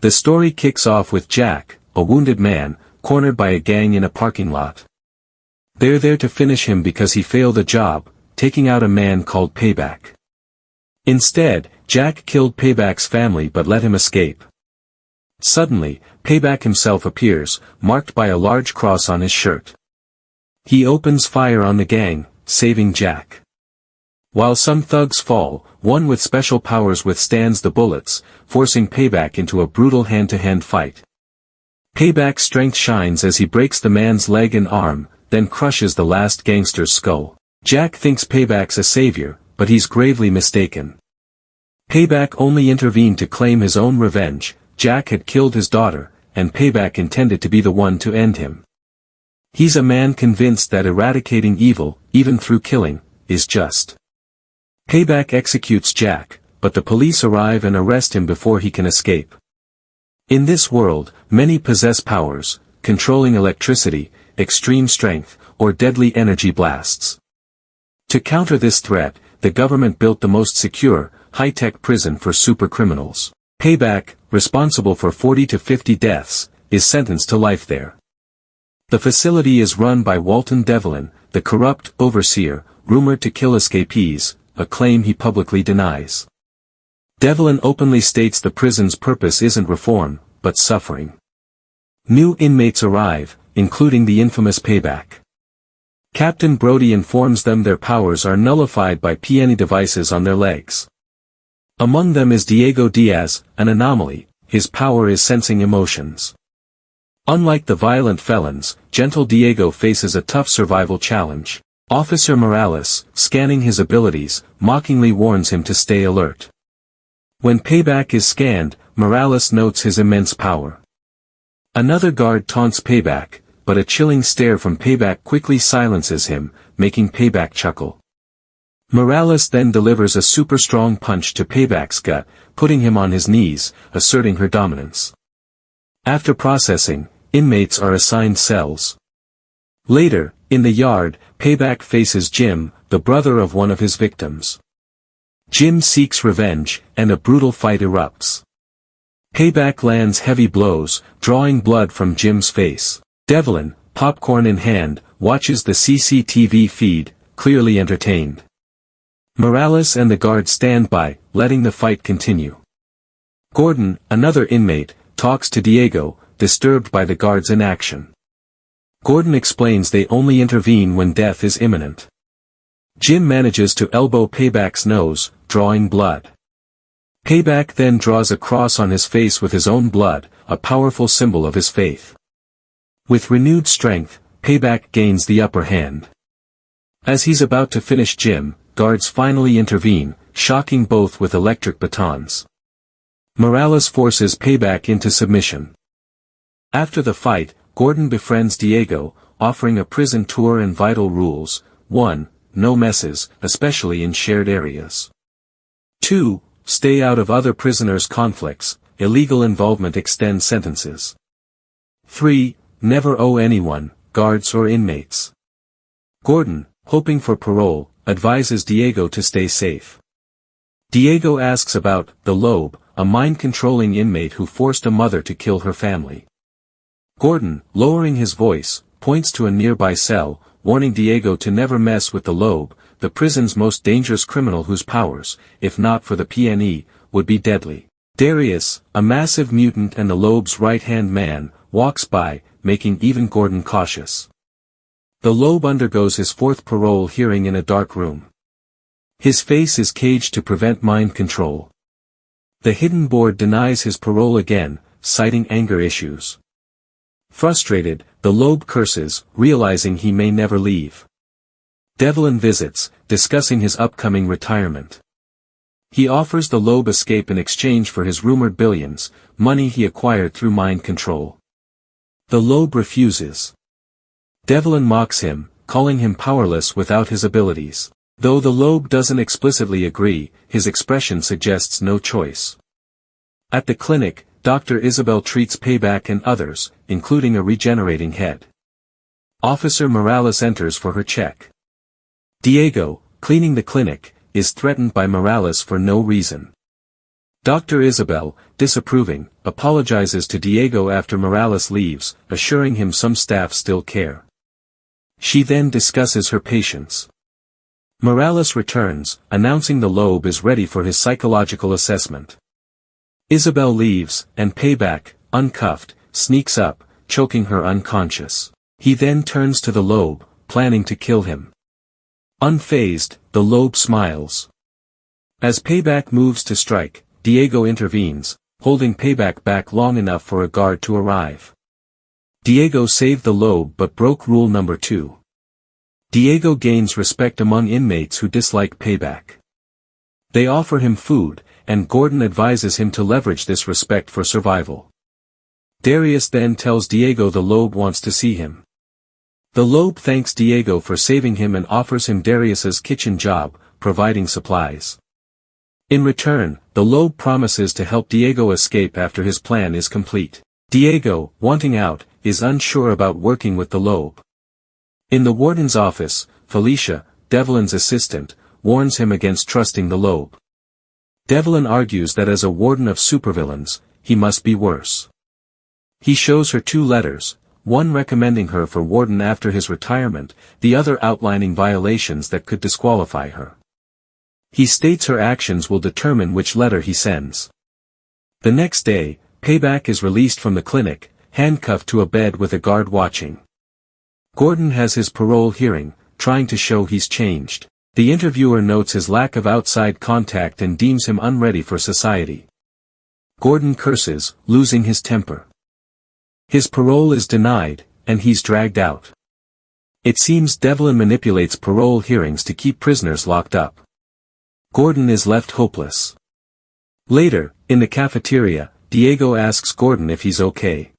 The story kicks off with Jack, a wounded man, cornered by a gang in a parking lot. They're there to finish him because he failed a job, taking out a man called Payback. Instead, Jack killed Payback's family but let him escape. Suddenly, Payback himself appears, marked by a large cross on his shirt. He opens fire on the gang, saving Jack. While some thugs fall, one with special powers withstands the bullets, forcing Payback into a brutal hand-to-hand fight. Payback's strength shines as he breaks the man's leg and arm, then crushes the last gangster's skull. Jack thinks Payback's a savior, but he's gravely mistaken. Payback only intervened to claim his own revenge. Jack had killed his daughter, and Payback intended to be the one to end him. He's a man convinced that eradicating evil, even through killing, is just. Payback executes Jack, but the police arrive and arrest him before he can escape. In this world, many possess powers, controlling electricity, extreme strength, or deadly energy blasts. To counter this threat, the government built the most secure, high-tech prison for supercriminals. Payback, responsible for 40 to 50 deaths, is sentenced to life there. The facility is run by Develin, the corrupt overseer, rumored to kill escapees, a claim he publicly denies. Develin openly states the prison's purpose isn't reform, but suffering. New inmates arrive, including the infamous Payback. Captain Brody informs them their powers are nullified by PNE devices on their legs. Among them is Diego Diaz, an anomaly. His power is sensing emotions. Unlike the violent felons, gentle Diego faces a tough survival challenge. Officer Morales, scanning his abilities, mockingly warns him to stay alert. When Payback is scanned, Morales notes his immense power. Another guard taunts Payback, but a chilling stare from Payback quickly silences him, making Payback chuckle. Morales then delivers a super-strong punch to Payback's gut, putting him on his knees, asserting her dominance. After processing, inmates are assigned cells. Later, in the yard, Payback faces Jim, the brother of one of his victims. Jim seeks revenge, and a brutal fight erupts. Payback lands heavy blows, drawing blood from Jim's face. Develin, popcorn in hand, watches the CCTV feed, clearly entertained. Morales and the guard stand by, letting the fight continue. Gordon, another inmate, talks to Diego, disturbed by the guard's inaction. Gordon explains they only intervene when death is imminent. Jim manages to elbow Payback's nose, drawing blood. Payback then draws a cross on his face with his own blood, a powerful symbol of his faith. With renewed strength, Payback gains the upper hand. As he's about to finish Jim, guards finally intervene, shocking both with electric batons. Morales forces Payback into submission. After the fight, Gordon befriends Diego, offering a prison tour and vital rules. 1. No messes, especially in shared areas. 2. Stay out of other prisoners' conflicts, illegal involvement extends sentences. 3. Never owe anyone, guards or inmates. Gordon, hoping for parole, advises Diego to stay safe. Diego asks about the Lobe, a mind-controlling inmate who forced a mother to kill her family. Gordon, lowering his voice, points to a nearby cell, warning Diego to never mess with the Lobe, the prison's most dangerous criminal whose powers, if not for the PNE, would be deadly. Darius, a massive mutant and the Lobe's right-hand man, walks by, making even Gordon cautious. The Lobe undergoes his fourth parole hearing in a dark room. His face is caged to prevent mind control. The hidden board denies his parole again, citing anger issues. Frustrated, the Lobe curses, realizing he may never leave. Develin visits, discussing his upcoming retirement. He offers the Lobe escape in exchange for his rumored billions, money he acquired through mind control. The Lobe refuses. Develin mocks him, calling him powerless without his abilities. Though the Lobe doesn't explicitly agree, his expression suggests no choice. At the clinic, Dr. Isabel treats Payback and others, including a regenerating head. Officer Morales enters for her check. Diego, cleaning the clinic, is threatened by Morales for no reason. Dr. Isabel, disapproving, apologizes to Diego after Morales leaves, assuring him some staff still care. She then discusses her patients. Morales returns, announcing the Lobe is ready for his psychological assessment. Isabel leaves, and Payback, uncuffed, sneaks up, choking her unconscious. He then turns to the Lobe, planning to kill him. Unfazed, the Lobe smiles. As Payback moves to strike, Diego intervenes, holding Payback back long enough for a guard to arrive. Diego saved the Lobe but broke rule number 2. Diego gains respect among inmates who dislike Payback. They offer him food, and Gordon advises him to leverage this respect for survival. Darius then tells Diego the Lobe wants to see him. The Lobe thanks Diego for saving him and offers him Darius's kitchen job, providing supplies. In return, the Lobe promises to help Diego escape after his plan is complete. Diego, wanting out, is unsure about working with the Lobe. In the warden's office, Felicia, Develin's assistant, warns him against trusting the Lobe. Develin argues that as a warden of supervillains, he must be worse. He shows her 2 letters, one recommending her for warden after his retirement, the other outlining violations that could disqualify her. He states her actions will determine which letter he sends. The next day, Payback is released from the clinic, handcuffed to a bed with a guard watching. Gordon has his parole hearing, trying to show he's changed. The interviewer notes his lack of outside contact and deems him unready for society. Gordon curses, losing his temper. His parole is denied, and he's dragged out. It seems Develin manipulates parole hearings to keep prisoners locked up. Gordon is left hopeless. Later, in the cafeteria, Diego asks Gordon if he's okay.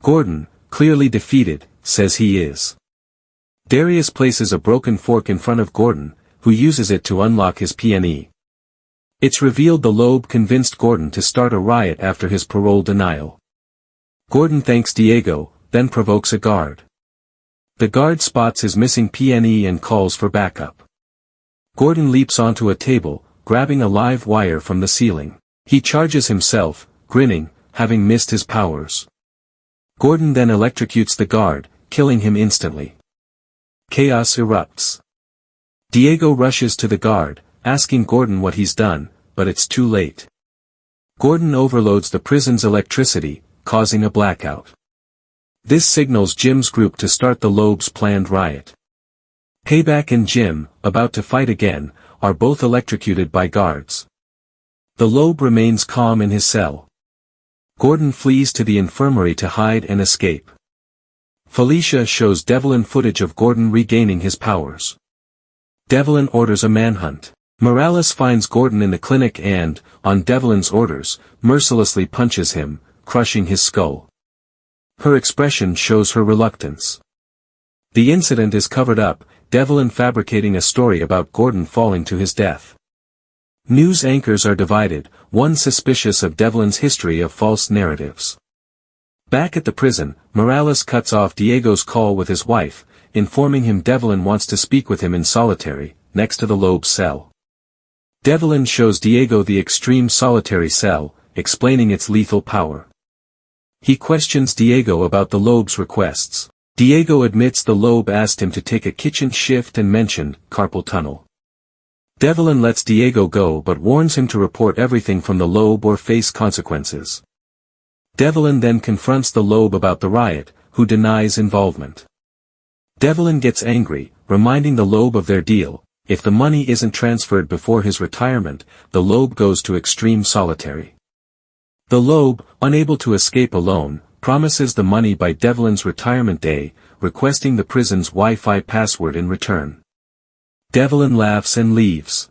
Gordon, clearly defeated, says he is. Darius places a broken fork in front of Gordon, who uses it to unlock his PNE. It's revealed the Lobe convinced Gordon to start a riot after his parole denial. Gordon thanks Diego, then provokes a guard. The guard spots his missing PNE and calls for backup. Gordon leaps onto a table, grabbing a live wire from the ceiling. He charges himself, grinning, having missed his powers. Gordon then electrocutes the guard, killing him instantly. Chaos erupts. Diego rushes to the guard, asking Gordon what he's done, but it's too late. Gordon overloads the prison's electricity, causing a blackout. This signals Jim's group to start the Lobe's planned riot. Payback and Jim, about to fight again, are both electrocuted by guards. The Lobe remains calm in his cell. Gordon flees to the infirmary to hide and escape. Felicia shows Develin footage of Gordon regaining his powers. Develin orders a manhunt. Morales finds Gordon in the clinic and, on Develin's orders, mercilessly punches him, crushing his skull. Her expression shows her reluctance. The incident is covered up, Develin fabricating a story about Gordon falling to his death. News anchors are divided, one suspicious of Develin's history of false narratives. Back at the prison, Morales cuts off Diego's call with his wife, informing him Develin wants to speak with him in solitary, next to the Lobe's cell. Develin shows Diego the extreme solitary cell, explaining its lethal power. He questions Diego about the Lobe's requests. Diego admits the Lobe asked him to take a kitchen shift and mentioned carpal tunnel. Develin lets Diego go but warns him to report everything from the Lobe or face consequences. Develin then confronts the Lobe about the riot, who denies involvement. Develin gets angry, reminding the Lobe of their deal. If the money isn't transferred before his retirement, the Lobe goes to extreme solitary. The Lobe, unable to escape alone, promises the money by Develin's retirement day, requesting the prison's Wi-Fi password in return. Develin laughs and leaves.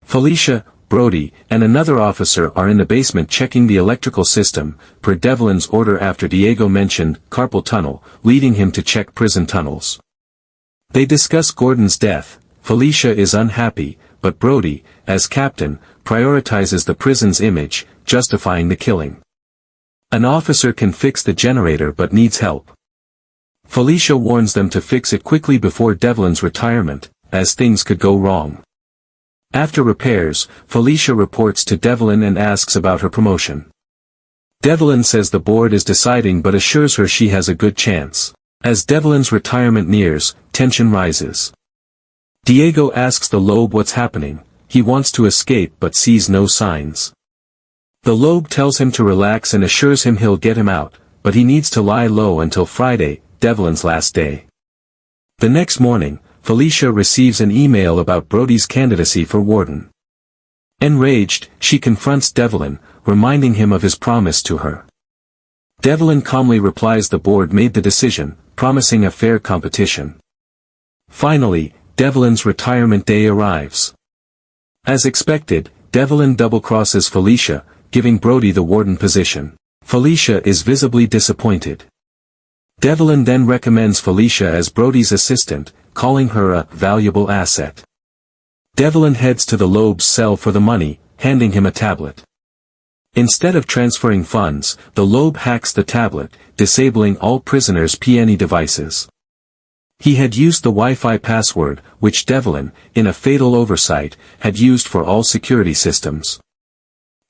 Felicia, Brody, and another officer are in the basement checking the electrical system, per Develin's order after Diego mentioned carpal tunnel, leading him to check prison tunnels. They discuss Gordon's death. Felicia is unhappy, but Brody, as captain, prioritizes the prison's image, justifying the killing. An officer can fix the generator but needs help. Felicia warns them to fix it quickly before Develin's retirement, as things could go wrong. After repairs, Felicia reports to Develin and asks about her promotion. Develin says the board is deciding but assures her she has a good chance. As Develin's retirement nears, tension rises. Diego asks the Lobe what's happening. He wants to escape but sees no signs. The Lobe tells him to relax and assures him he'll get him out, but he needs to lie low until Friday, Develin's last day. The next morning, Felicia receives an email about Brody's candidacy for warden. Enraged, she confronts Develin, reminding him of his promise to her. Develin calmly replies the board made the decision, promising a fair competition. Finally, Develin's retirement day arrives. As expected, Develin double-crosses Felicia, giving Brody the warden position. Felicia is visibly disappointed. Develin then recommends Felicia as Brody's assistant, calling her a valuable asset. Develin heads to the Lobe's cell for the money, handing him a tablet. Instead of transferring funds, the Lobe hacks the tablet, disabling all prisoners' PNE devices. He had used the Wi-Fi password, which Develin, in a fatal oversight, had used for all security systems.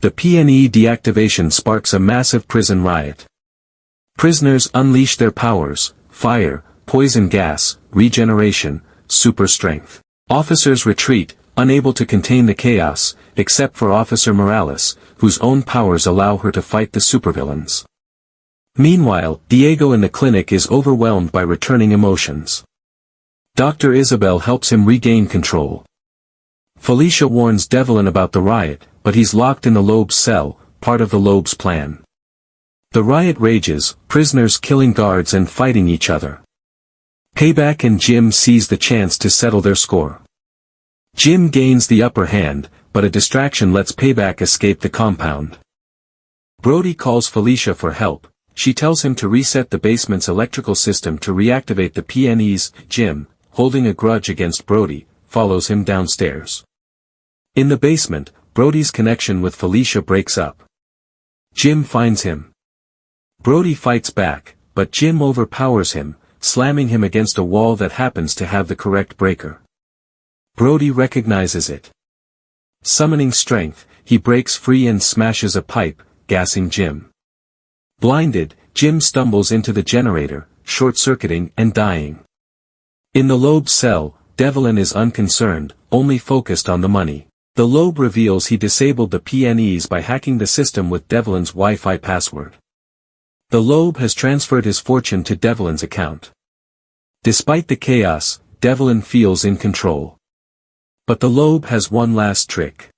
The PNE deactivation sparks a massive prison riot. Prisoners unleash their powers: fire, poison gas, regeneration, super strength. Officers retreat, unable to contain the chaos, except for Officer Morales, whose own powers allow her to fight the supervillains. Meanwhile, Diego in the clinic is overwhelmed by returning emotions. Dr. Isabel helps him regain control. Felicia warns Develin about the riot, but he's locked in the Lobe's cell, part of the Lobe's plan. The riot rages, prisoners killing guards and fighting each other. Payback and Jim seize the chance to settle their score. Jim gains the upper hand, but a distraction lets Payback escape the compound. Brody calls Felicia for help. She tells him to reset the basement's electrical system to reactivate the PNEs. Jim, holding a grudge against Brody, follows him downstairs. In the basement, Brody's connection with Felicia breaks up. Jim finds him. Brody fights back, but Jim overpowers him, slamming him against a wall that happens to have the correct breaker. Brody recognizes it. Summoning strength, he breaks free and smashes a pipe, gassing Jim. Blinded, Jim stumbles into the generator, short-circuiting and dying. In the Lobe cell, Develin is unconcerned, only focused on the money. The Lobe reveals he disabled the PNEs by hacking the system with Develin's Wi-Fi password. The Lobe has transferred his fortune to Develin's account. Despite the chaos, Develin feels in control. But the Lobe has one last trick.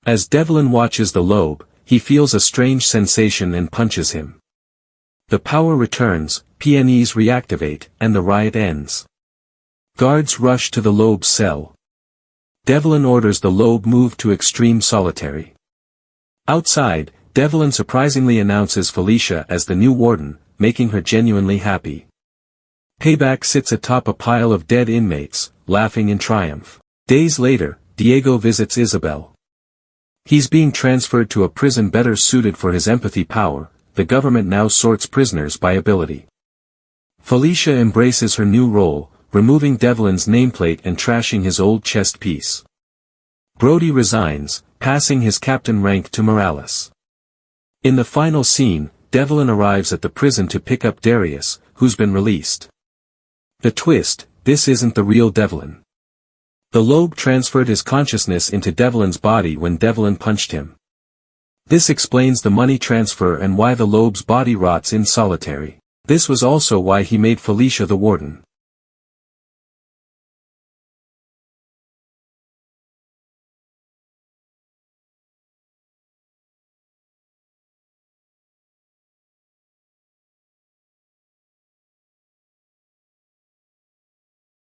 As Develin watches the Lobe, he feels a strange sensation and punches him. The power returns, PNEs reactivate, and the riot ends. Guards rush to the Lobe's cell. Develin orders the Lobe move to extreme solitary. Outside, Develin surprisingly announces Felicia as the new warden, making her genuinely happy. Payback sits atop a pile of dead inmates, laughing in triumph. Days later, Diego visits Isabel. He's being transferred to a prison better suited for his empathy power. The government now sorts prisoners by ability. Felicia embraces her new role, removing Develin's nameplate and trashing his old chest piece. Brody resigns, passing his captain rank to Morales. In the final scene, Develin arrives at the prison to pick up Darius, who's been released. The twist: this isn't the real Develin. The Lobe transferred his consciousness into Develin's body when Develin punched him. This explains the money transfer and why the Lobe's body rots in solitary. This was also why he made Felicia the warden.